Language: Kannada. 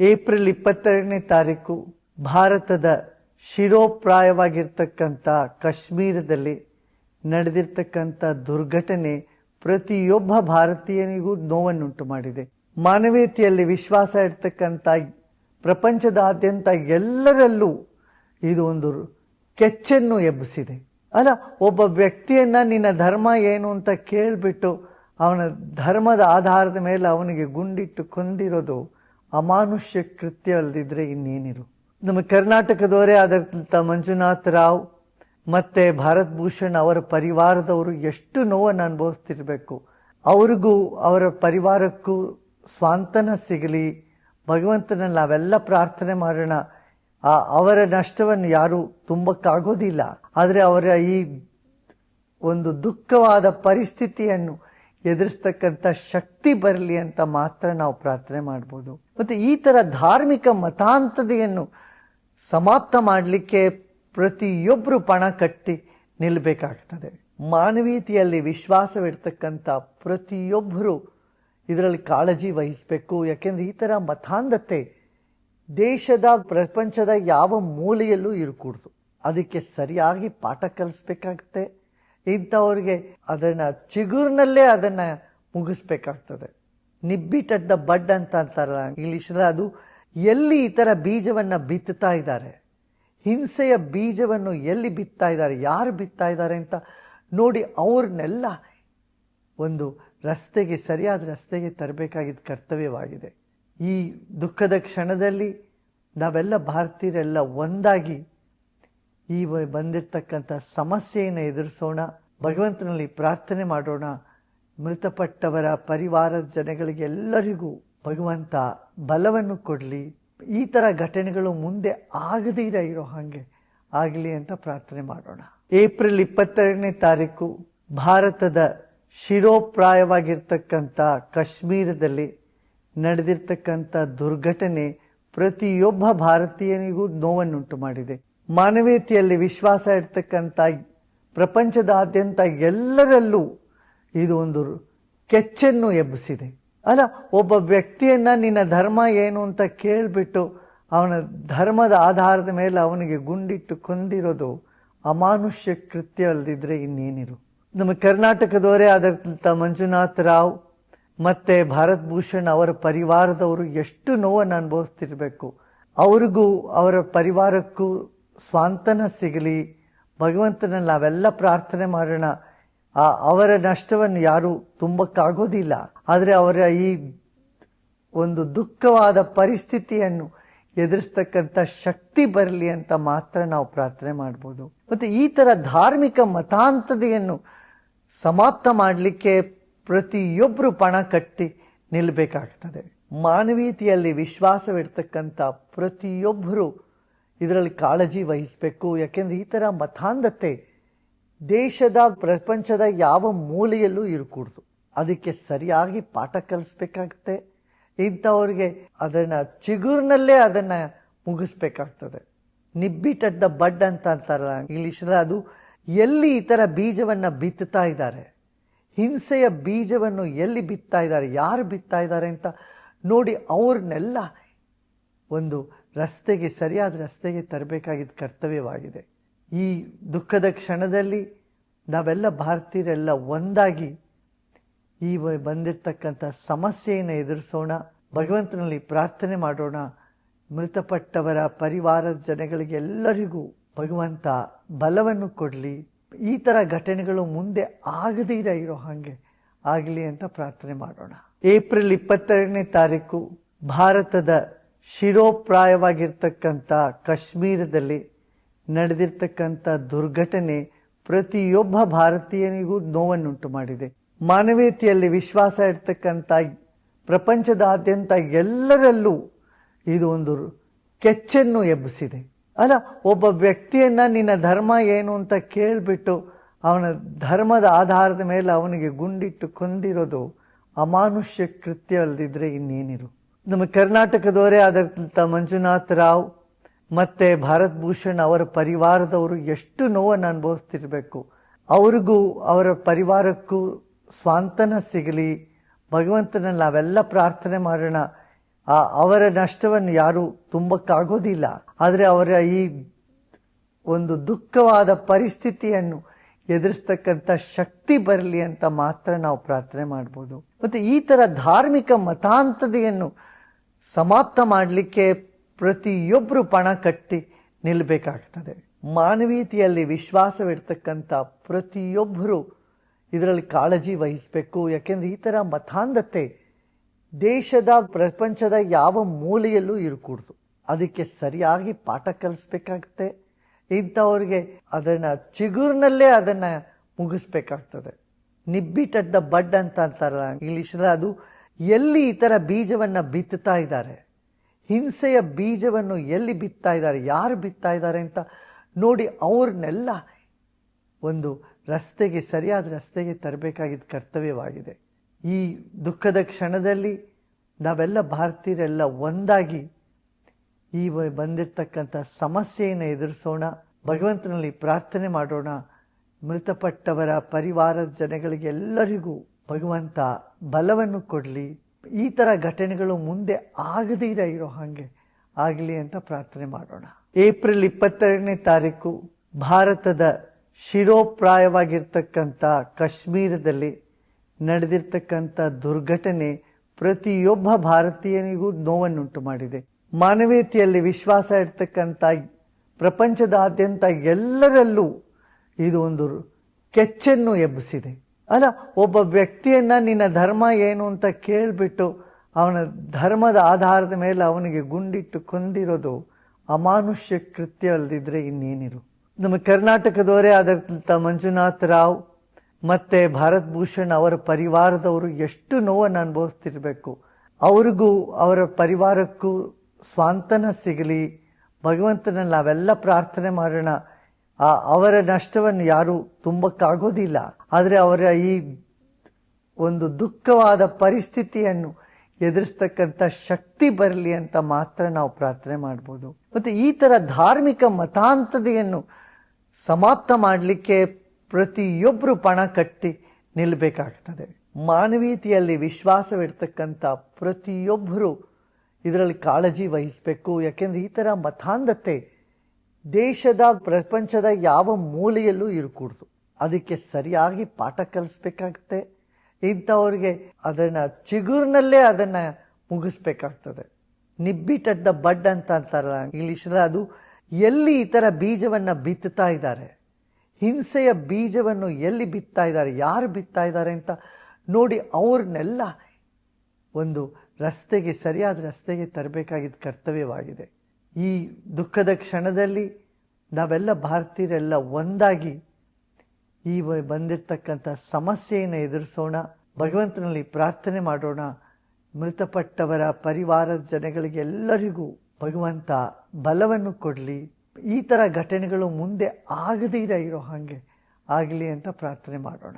ಏಪ್ರಿಲ್ 22ನೇ ತಾರೀಕು ಭಾರತದ ಶಿರೋಪ್ರಾಯವಾಗಿರ್ತಕ್ಕಂಥ ಕಾಶ್ಮೀರದಲ್ಲಿ ನಡೆದಿರ್ತಕ್ಕಂಥ ದುರ್ಘಟನೆ ಪ್ರತಿಯೊಬ್ಬ ಭಾರತೀಯನಿಗೂ ನೋವನ್ನುಂಟು ಮಾಡಿದೆ. ಮಾನವೀಯತೆಯಲ್ಲಿ ವಿಶ್ವಾಸ ಇರ್ತಕ್ಕಂಥ ಪ್ರಪಂಚದಾದ್ಯಂತ ಎಲ್ಲರಲ್ಲೂ ಇದು ಒಂದು ಕೆಚ್ಚನ್ನು ಎಬ್ಬಿಸಿದೆ. ಅಲ್ಲ, ಒಬ್ಬ ವ್ಯಕ್ತಿಯನ್ನ ನಿನ್ನ ಧರ್ಮ ಏನು ಅಂತ ಕೇಳ್ಬಿಟ್ಟು ಅವನ ಧರ್ಮದ ಆಧಾರದ ಮೇಲೆ ಅವನಿಗೆ ಗುಂಡಿಟ್ಟು ಕೊಂದಿರೋದು ಅಮಾನುಷ್ಯ ಕೃತ್ಯ ಅಲ್ಲದಿದ್ರೆ ಇನ್ನೇನಿರು. ನಮ್ಮ ಕರ್ನಾಟಕದವರೇ ಆದಂಥ ಮಂಜುನಾಥ್ ರಾವ್ ಮತ್ತೆ ಭಾರತ್ ಭೂಷಣ್ ಅವರ ಪರಿವಾರದವರು ಎಷ್ಟು ನೋವನ್ನು ಅನುಭವಿಸ್ತಿರ್ಬೇಕು. ಅವ್ರಿಗೂ ಅವರ ಪರಿವಾರಕ್ಕೂ ಸ್ವಾಂತನ ಸಿಗಲಿ, ಭಗವಂತನಲ್ಲಿ ನಾವೆಲ್ಲ ಪ್ರಾರ್ಥನೆ ಮಾಡೋಣ. ಅವರ ನಷ್ಟವನ್ನು ಯಾರು ತುಂಬಕ್ಕಾಗೋದಿಲ್ಲ, ಆದರೆ ಅವರ ಈ ಒಂದು ದುಃಖವಾದ ಪರಿಸ್ಥಿತಿಯನ್ನು ಎದುರಿಸ್ತಕ್ಕಂಥ ಶಕ್ತಿ ಬರಲಿ ಅಂತ ಮಾತ್ರ ನಾವು ಪ್ರಾರ್ಥನೆ ಮಾಡ್ಬೋದು. ಮತ್ತೆ ಈ ತರ ಧಾರ್ಮಿಕ ಮತಾಂತತೆಯನ್ನು ಸಮಾಪ್ತ ಮಾಡಲಿಕ್ಕೆ ಪ್ರತಿಯೊಬ್ಬರು ಪಣ ಕಟ್ಟಿ ನಿಲ್ಲಬೇಕಾಗ್ತದೆ. ಮಾನವೀಯತೆಯಲ್ಲಿ ವಿಶ್ವಾಸವಿರ್ತಕ್ಕಂಥ ಪ್ರತಿಯೊಬ್ಬರು ಇದರಲ್ಲಿ ಕಾಳಜಿ ವಹಿಸಬೇಕು. ಯಾಕೆಂದ್ರೆ ಈ ತರ ಮತಾಂಧತೆ ದೇಶದ ಪ್ರಪಂಚದ ಯಾವ ಮೂಲೆಯಲ್ಲೂ ಇರಕೂಡ್ದು. ಅದಕ್ಕೆ ಸರಿಯಾಗಿ ಪಾಠ ಕಲಿಸ್ಬೇಕಾಗತ್ತೆ. ಇಂಥವ್ರಿಗೆ ಅದನ್ನ ಚಿಗುರಿನಲ್ಲೇ ಅದನ್ನ ಮುಗಿಸ್ಬೇಕಾಗ್ತದೆ. ನಿಬ್ಬಿಟ್ ಅಟ್ ದ ಬಡ್ ಅಂತ ಅಂತಾರಲ್ಲ ಇಂಗ್ಲಿಷ್ನಲ್ಲಿ, ಅದು ಎಲ್ಲಿ ಈ ತರ ಬೀಜವನ್ನ ಬಿತ್ತುತ್ತಾ ಇದ್ದಾರೆ, ಹಿಂಸೆಯ ಬೀಜವನ್ನು ಎಲ್ಲಿ ಬಿತ್ತಾ ಇದ್ದಾರೆ, ಯಾರು ಬಿತ್ತಾ ಇದ್ದಾರೆ ಅಂತ ನೋಡಿ ಅವ್ರನ್ನೆಲ್ಲ ಒಂದು ರಸ್ತೆಗೆ, ಸರಿಯಾದ ರಸ್ತೆಗೆ ತರಬೇಕಾಗಿದ್ದ ಕರ್ತವ್ಯವಾಗಿದೆ. ಈ ದುಃಖದ ಕ್ಷಣದಲ್ಲಿ ನಾವೆಲ್ಲ ಭಾರತೀಯರೆಲ್ಲ ಒಂದಾಗಿ ಈ ಬಂದಿರತಕ್ಕಂಥ ಸಮಸ್ಯೆಯನ್ನು ಎದುರಿಸೋಣ. ಭಗವಂತನಲ್ಲಿ ಪ್ರಾರ್ಥನೆ ಮಾಡೋಣ. ಮೃತಪಟ್ಟವರ ಪರಿವಾರದ ಜನಗಳಿಗೆ ಎಲ್ಲರಿಗೂ ಭಗವಂತ ಬಲವನ್ನು ಕೊಡಲಿ. ಈ ತರ ಘಟನೆಗಳು ಮುಂದೆ ಆಗದಿರ ಇರೋ ಹಾಗೆ ಆಗಲಿ ಅಂತ ಪ್ರಾರ್ಥನೆ ಮಾಡೋಣ. ಏಪ್ರಿಲ್ 22ನೇ ತಾರೀಕು ಭಾರತದ ಶಿರೋಪ್ರಾಯವಾಗಿರ್ತಕ್ಕಂಥ ಕಾಶ್ಮೀರದಲ್ಲಿ ನಡೆದಿರ್ತಕ್ಕಂಥ ದುರ್ಘಟನೆ ಪ್ರತಿಯೊಬ್ಬ ಭಾರತೀಯನಿಗೂ ನೋವನ್ನುಂಟು ಮಾಡಿದೆ. ಮಾನವೀಯತೆಯಲ್ಲಿ ವಿಶ್ವಾಸ ಇರ್ತಕ್ಕಂಥ ಪ್ರಪಂಚದಾದ್ಯಂತ ಎಲ್ಲರಲ್ಲೂ ಇದು ಒಂದು ಕೆಚ್ಚನ್ನು ಎಬ್ಬಿಸಿದೆ. ಅಲ್ಲ, ಒಬ್ಬ ವ್ಯಕ್ತಿಯನ್ನ ನಿನ್ನ ಧರ್ಮ ಏನು ಅಂತ ಕೇಳ್ಬಿಟ್ಟು ಅವನ ಧರ್ಮದ ಆಧಾರದ ಮೇಲೆ ಅವನಿಗೆ ಗುಂಡಿಟ್ಟು ಕೊಂದಿರೋದು ಅಮಾನುಷ್ಯ ಕೃತ್ಯ ಅಲ್ಲದಿದ್ರೆ ಇನ್ನೇನಿರು. ನಮ್ಮ ಕರ್ನಾಟಕದವರೇ ಆದಂಥ ಮಂಜುನಾಥ್ ರಾವ್ ಮತ್ತೆ ಭಾರತ್ ಭೂಷಣ್ ಅವರ ಪರಿವಾರದವರು ಎಷ್ಟು ನೋವನ್ನು ಅನುಭವಿಸ್ತಿರ್ಬೇಕು. ಅವ್ರಿಗೂ ಅವರ ಪರಿವಾರಕ್ಕೂ ಸ್ವಾಂತನ ಸಿಗಲಿ, ಭಗವಂತನಲ್ಲಿ ನಾವೆಲ್ಲ ಪ್ರಾರ್ಥನೆ ಮಾಡೋಣ. ಅವರ ನಷ್ಟವನ್ನು ಯಾರು ತುಂಬಕ್ಕಾಗೋದಿಲ್ಲ, ಆದರೆ ಅವರ ಈ ಒಂದು ದುಃಖವಾದ ಪರಿಸ್ಥಿತಿಯನ್ನು ಎದುರಿಸ್ತಕ್ಕಂಥ ಶಕ್ತಿ ಬರಲಿ ಅಂತ ಮಾತ್ರ ನಾವು ಪ್ರಾರ್ಥನೆ ಮಾಡ್ಬೋದು. ಮತ್ತೆ ಈ ತರ ಧಾರ್ಮಿಕ ಮತಾಂತತೆಯನ್ನು ಸಮಾಪ್ತ ಮಾಡಲಿಕ್ಕೆ ಪ್ರತಿಯೊಬ್ಬರು ಪಣ ಕಟ್ಟಿ ನಿಲ್ಲಬೇಕಾಗ್ತದೆ. ಮಾನವೀಯತೆಯಲ್ಲಿ ವಿಶ್ವಾಸವಿರ್ತಕ್ಕಂಥ ಪ್ರತಿಯೊಬ್ಬರು ಇದರಲ್ಲಿ ಕಾಳಜಿ ವಹಿಸಬೇಕು. ಯಾಕೆಂದ್ರೆ ಈ ತರ ಮತಾಂಧತೆ ದೇಶದ ಪ್ರಪಂಚದ ಯಾವ ಮೂಲೆಯಲ್ಲೂ ಇರಕೂಡ್ದು. ಅದಕ್ಕೆ ಸರಿಯಾಗಿ ಪಾಠ ಕಲಿಸ್ಬೇಕಾಗತ್ತೆ. ಇಂಥವ್ರಿಗೆ ಅದನ್ನ ಚಿಗುರಿನಲ್ಲೇ ಅದನ್ನ ಮುಗಿಸ್ಬೇಕಾಗ್ತದೆ. ನಿಬ್ಬಿಟ್ ಅಟ್ ದ ಬಡ್ ಅಂತ ಅಂತಾರಲ್ಲ ಇಂಗ್ಲಿಷ್ನಲ್ಲಿ, ಅದು ಎಲ್ಲಿ ಈ ತರ ಬೀಜವನ್ನ ಬಿತ್ತುತ್ತಾ ಇದ್ದಾರೆ, ಹಿಂಸೆಯ ಬೀಜವನ್ನು ಎಲ್ಲಿ ಬಿತ್ತಾ ಇದ್ದಾರೆ, ಯಾರು ಬಿತ್ತಾ ಇದ್ದಾರೆ ಅಂತ ನೋಡಿ ಅವ್ರನ್ನೆಲ್ಲ ಒಂದು ರಸ್ತೆಗೆ, ಸರಿಯಾದ ರಸ್ತೆಗೆ ತರಬೇಕಾಗಿದ್ದ ಕರ್ತವ್ಯವಾಗಿದೆ. ಈ ದುಃಖದ ಕ್ಷಣದಲ್ಲಿ ನಾವೆಲ್ಲ ಭಾರತೀಯರೆಲ್ಲ ಒಂದಾಗಿ ಈ ಬಂದಿರತಕ್ಕಂಥ ಸಮಸ್ಯೆಯನ್ನು ಎದುರಿಸೋಣ. ಭಗವಂತನಲ್ಲಿ ಪ್ರಾರ್ಥನೆ ಮಾಡೋಣ. ಮೃತಪಟ್ಟವರ ಪರಿವಾರದ ಜನಗಳಿಗೆ ಎಲ್ಲರಿಗೂ ಭಗವಂತ ಬಲವನ್ನು ಕೊಡಲಿ. ಈ ತರ ಘಟನೆಗಳು ಮುಂದೆ ಆಗದಿರ ಇರೋ ಹಾಗೆ ಆಗಲಿ ಅಂತ ಪ್ರಾರ್ಥನೆ ಮಾಡೋಣ. ಏಪ್ರಿಲ್ 22ನೇ ತಾರೀಕು ಭಾರತದ ಶಿರೋಪ್ರಾಯವಾಗಿರ್ತಕ್ಕಂಥ ಕಾಶ್ಮೀರದಲ್ಲಿ ನಡೆದಿರ್ತಕ್ಕಂಥ ದುರ್ಘಟನೆ ಪ್ರತಿಯೊಬ್ಬ ಭಾರತೀಯನಿಗೂ ನೋವನ್ನುಂಟು ಮಾಡಿದೆ. ಮಾನವೀಯತೆಯಲ್ಲಿ ವಿಶ್ವಾಸ ಇರ್ತಕ್ಕಂಥ ಪ್ರಪಂಚದಾದ್ಯಂತ ಎಲ್ಲರಲ್ಲೂ ಇದು ಒಂದು ಕೆಚ್ಚನ್ನು ಎಬ್ಬಿಸಿದೆ. ಅಲ್ಲ, ಒಬ್ಬ ವ್ಯಕ್ತಿಯನ್ನ ನಿನ್ನ ಧರ್ಮ ಏನು ಅಂತ ಕೇಳ್ಬಿಟ್ಟು ಅವನ ಧರ್ಮದ ಆಧಾರದ ಮೇಲೆ ಅವನಿಗೆ ಗುಂಡಿಟ್ಟು ಕೊಂದಿರೋದು ಅಮಾನುಷ್ಯ ಕೃತ್ಯ ಅಲ್ಲದಿದ್ರೆ ಇನ್ನೇನಿರು. ನಮ್ಮ ಕರ್ನಾಟಕದವರೇ ಆದಂಥ ಮಂಜುನಾಥ್ ರಾವ್ ಮತ್ತೆ ಭಾರತ್ ಭೂಷಣ್ ಅವರ ಪರಿವಾರದವರು ಎಷ್ಟು ನೋವನ್ನು ಅನುಭವಿಸ್ತಿರ್ಬೇಕು. ಅವ್ರಿಗೂ ಅವರ ಪರಿವಾರಕ್ಕೂ ಸ್ವಾಂತನ ಸಿಗಲಿ, ಭಗವಂತನಲ್ಲಿ ನಾವೆಲ್ಲ ಪ್ರಾರ್ಥನೆ ಮಾಡೋಣ. ಅವರ ನಷ್ಟವನ್ನು ಯಾರು ತುಂಬಕ್ಕಾಗೋದಿಲ್ಲ. ಆದರೆ ಅವರ ಈ ಒಂದು ದುಃಖವಾದ ಪರಿಸ್ಥಿತಿಯನ್ನು ಎದುರಿಸ್ತಕ್ಕಂಥ ಶಕ್ತಿ ಬರಲಿ ಅಂತ ಮಾತ್ರ ನಾವು ಪ್ರಾರ್ಥನೆ ಮಾಡ್ಬೋದು. ಮತ್ತೆ ಈ ತರ ಧಾರ್ಮಿಕ ಮತಾಂತತೆಯನ್ನು ಸಮಾಪ್ತ ಮಾಡಲಿಕ್ಕೆ ಪ್ರತಿಯೊಬ್ಬರು ಪಣ ಕಟ್ಟಿ ನಿಲ್ಲಬೇಕಾಗ್ತದೆ. ಮಾನವೀಯತೆಯಲ್ಲಿ ವಿಶ್ವಾಸವಿಡ್ತಕ್ಕಂಥ ಪ್ರತಿಯೊಬ್ಬರು ಇದರಲ್ಲಿ ಕಾಳಜಿ ವಹಿಸಬೇಕು. ಯಾಕೆಂದ್ರೆ ಈ ತರ ಮತಾಂಧತೆ ದೇಶದ ಪ್ರಪಂಚದ ಯಾವ ಮೂಲೆಯಲ್ಲೂ ಇರಕೂಡ್ದು. ಅದಕ್ಕೆ ಸರಿಯಾಗಿ ಪಾಠ ಕಲಿಸ್ಬೇಕಾಗತ್ತೆ. ಇಂಥವ್ರಿಗೆ ಅದನ್ನ ಚಿಗುರಿನಲ್ಲೇ ಅದನ್ನ ಮುಗಿಸ್ಬೇಕಾಗ್ತದೆ. ನಿಬ್ಬಿಟ್ ಅಟ್ ದ ಬಡ್ ಅಂತ ಅಂತಾರಲ್ಲ ಇಂಗ್ಲಿಷಲ್ಲಿ, ಅದು ಎಲ್ಲಿ ಈ ತರ ಬೀಜವನ್ನ ಬಿತ್ತುತ್ತಾ ಇದ್ದಾರೆ, ಹಿಂಸೆಯ ಬೀಜವನ್ನು ಎಲ್ಲಿ ಬಿತ್ತಾ ಇದ್ದಾರೆ, ಯಾರು ಬಿತ್ತಾ ಇದ್ದಾರೆ ಅಂತ ನೋಡಿ ಅವ್ರನ್ನೆಲ್ಲ ಒಂದು ರಸ್ತೆಗೆ, ಸರಿಯಾದ ರಸ್ತೆಗೆ ತರಬೇಕಾಗಿದ್ದ ಕರ್ತವ್ಯವಾಗಿದೆ. ಈ ದುಃಖದ ಕ್ಷಣದಲ್ಲಿ ನಾವೆಲ್ಲ ಭಾರತೀಯರೆಲ್ಲ ಒಂದಾಗಿ ಈ ಬಂದಿರತಕ್ಕಂಥ ಸಮಸ್ಯೆಯನ್ನು ಎದುರಿಸೋಣ. ಭಗವಂತನಲ್ಲಿ ಪ್ರಾರ್ಥನೆ ಮಾಡೋಣ. ಮೃತಪಟ್ಟವರ ಪರಿವಾರದ ಜನಗಳಿಗೆ ಎಲ್ಲರಿಗೂ ಭಗವಂತ ಬಲವನ್ನು ಕೊಡಲಿ. ಈ ತರ ಘಟನೆಗಳು ಮುಂದೆ ಆಗದಿರ ಇರೋ ಹಾಗೆ ಆಗಲಿ ಅಂತ ಪ್ರಾರ್ಥನೆ ಮಾಡೋಣ. ಏಪ್ರಿಲ್ 22ನೇ ತಾರೀಕು ಭಾರತದ ಶಿರೋಪ್ರಾಯವಾಗಿರ್ತಕ್ಕಂಥ ಕಾಶ್ಮೀರದಲ್ಲಿ ನಡೆದಿರ್ತಕ್ಕಂಥ ದುರ್ಘಟನೆ ಪ್ರತಿಯೊಬ್ಬ ಭಾರತೀಯನಿಗೂ ನೋವನ್ನುಂಟು ಮಾಡಿದೆ. ಮಾನವೀಯತೆಯಲ್ಲಿ ವಿಶ್ವಾಸ ಇಡ್ತಕ್ಕಂಥ ಪ್ರಪಂಚದಾದ್ಯಂತ ಎಲ್ಲರಲ್ಲೂ ಇದು ಒಂದು ಕೆಚ್ಚನ್ನು ಎಬ್ಬಿಸಿದೆ. ಅಲ್ಲ, ಒಬ್ಬ ವ್ಯಕ್ತಿಯನ್ನ ನಿನ್ನ ಧರ್ಮ ಏನು ಅಂತ ಕೇಳ್ಬಿಟ್ಟು ಅವನ ಧರ್ಮದ ಆಧಾರದ ಮೇಲೆ ಅವನಿಗೆ ಗುಂಡಿಟ್ಟು ಕೊಂದಿರೋದು ಅಮಾನುಷ್ಯ ಕೃತ್ಯ ಅಲ್ಲದಿದ್ರೆ ಇನ್ನೇನಿರು. ನಮ್ಮ ಕರ್ನಾಟಕದವರೇ ಆದಂಥ ಮಂಜುನಾಥ್ ರಾವ್ ಮತ್ತೆ ಭಾರತ್ ಭೂಷಣ್ ಅವರ ಪರಿವಾರದವರು ಎಷ್ಟು ನೋವನ್ನು ಅನುಭವಿಸ್ತಿರ್ಬೇಕು. ಅವ್ರಿಗೂ ಅವರ ಪರಿವಾರಕ್ಕೂ ಸ್ವಾಂತನ ಸಿಗಲಿ. ಭಗವಂತನಲ್ಲಿ ನಾವೆಲ್ಲ ಪ್ರಾರ್ಥನೆ ಮಾಡೋಣ. ಅವರ ನಷ್ಟವನ್ನು ಯಾರು ತುಂಬಕ್ಕಾಗೋದಿಲ್ಲ. ಆದರೆ ಅವರ ಈ ಒಂದು ದುಃಖವಾದ ಪರಿಸ್ಥಿತಿಯನ್ನು ಎದುರಿಸ್ತಕ್ಕಂಥ ಶಕ್ತಿ ಬರಲಿ ಅಂತ ಮಾತ್ರ ನಾವು ಪ್ರಾರ್ಥನೆ ಮಾಡ್ಬೋದು. ಮತ್ತೆ ಈ ತರ ಧಾರ್ಮಿಕ ಮತಾಂತತೆಯನ್ನು ಸಮಾಪ್ತ ಮಾಡಲಿಕ್ಕೆ ಪ್ರತಿಯೊಬ್ಬರು ಪಣ ಕಟ್ಟಿ ನಿಲ್ಲಬೇಕಾಗ್ತದೆ. ಮಾನವೀಯತೆಯಲ್ಲಿ ವಿಶ್ವಾಸವಿಡ್ತಕ್ಕಂಥ ಪ್ರತಿಯೊಬ್ಬರು ಇದರಲ್ಲಿ ಕಾಳಜಿ ವಹಿಸಬೇಕು. ಯಾಕೆಂದ್ರೆ ಈ ತರ ಮತಾಂಧತೆ ದೇಶದ ಪ್ರಪಂಚದ ಯಾವ ಮೂಲೆಯಲ್ಲೂ ಇರಕೂಡ್ದು. ಅದಕ್ಕೆ ಸರಿಯಾಗಿ ಪಾಠ ಕಲಿಸ್ಬೇಕಾಗತ್ತೆ. ಇಂಥವ್ರಿಗೆ ಅದನ್ನ ಚಿಗುರಿನಲ್ಲೇ ಅದನ್ನ ಮುಗಿಸ್ಬೇಕಾಗ್ತದೆ. ನಿಬ್ಬಿಟ್ ಅಟ್ ದ ಬಡ್ ಅಂತ ಅಂತಾರಲ್ಲ ಇಂಗ್ಲಿಷಲ್ಲಿ, ಅದು ಎಲ್ಲಿ ಈ ತರ ಬೀಜವನ್ನ ಬಿತ್ತುತ್ತಾ ಇದ್ದಾರೆ, ಹಿಂಸೆಯ ಬೀಜವನ್ನು ಎಲ್ಲಿ ಬಿತ್ತಾ ಇದ್ದಾರೆ, ಯಾರು ಬಿತ್ತಾ ಇದ್ದಾರೆ ಅಂತ ನೋಡಿ ಅವ್ರನ್ನೆಲ್ಲ ಒಂದು ರಸ್ತೆಗೆ, ಸರಿಯಾದ ರಸ್ತೆಗೆ ತರಬೇಕಾಗಿದ್ದ ಕರ್ತವ್ಯವಾಗಿದೆ. ಈ ದುಃಖದ ಕ್ಷಣದಲ್ಲಿ ನಾವೆಲ್ಲ ಭಾರತೀಯರೆಲ್ಲ ಒಂದಾಗಿ ಈ ಬಂದಿರತಕ್ಕಂಥ ಸಮಸ್ಯೆಯನ್ನು ಎದುರಿಸೋಣ. ಭಗವಂತನಲ್ಲಿ ಪ್ರಾರ್ಥನೆ ಮಾಡೋಣ. ಮೃತಪಟ್ಟವರ ಪರಿವಾರದ ಜನಗಳಿಗೆ ಎಲ್ಲರಿಗೂ ಭಗವಂತ ಬಲವನ್ನು ಕೊಡಲಿ. ಈ ತರ ಘಟನೆಗಳು ಮುಂದೆ ಆಗದಿರ ಇರೋ ಹಾಗೆ ಆಗಲಿ ಅಂತ ಪ್ರಾರ್ಥನೆ ಮಾಡೋಣ.